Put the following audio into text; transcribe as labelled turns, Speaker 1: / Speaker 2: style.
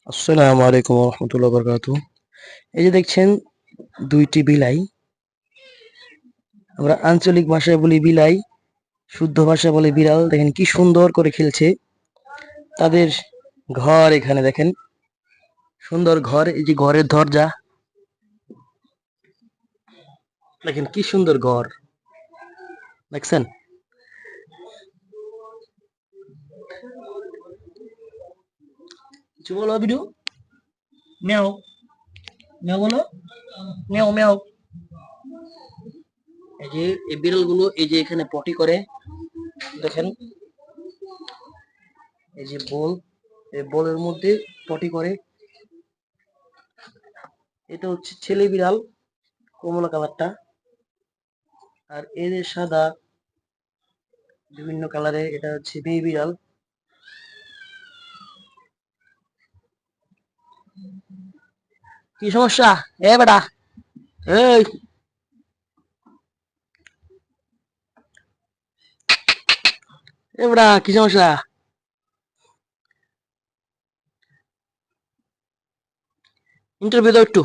Speaker 1: আসসালামু আলাইকুম রহমতুল্লাহ বরকাতু। এই যে দেখছেন দুইটি বিলাই, আমরা আঞ্চলিক ভাষায় বলি বিলাই, শুদ্ধ ভাষায় বলে বিড়াল। দেখেন কি সুন্দর করে খেলছে। তাদের ঘর এখানে দেখেন, সুন্দর ঘর। এই যে ঘরের দরজা দেখেন, কি সুন্দর ঘর দেখছেন। কিছু বলো বিডু। মেও মেও বলো, মেও মেও। এই যে এই বিড়ালগুলো এই যে এখানে পটি করে দেখেন, এই যে বল, এই বলের মধ্যে পটি করে। এটা হচ্ছে ছেলে বিড়াল, কমলা কালারটা। আর এই যে সাদা বিভিন্ন কালারে, এটা হচ্ছে মেয়ে বিড়াল। কি সমস্যা এ বেটা? এই এ বেটা, কি সমস্যা? ইন্টারভিউ দাও একটু।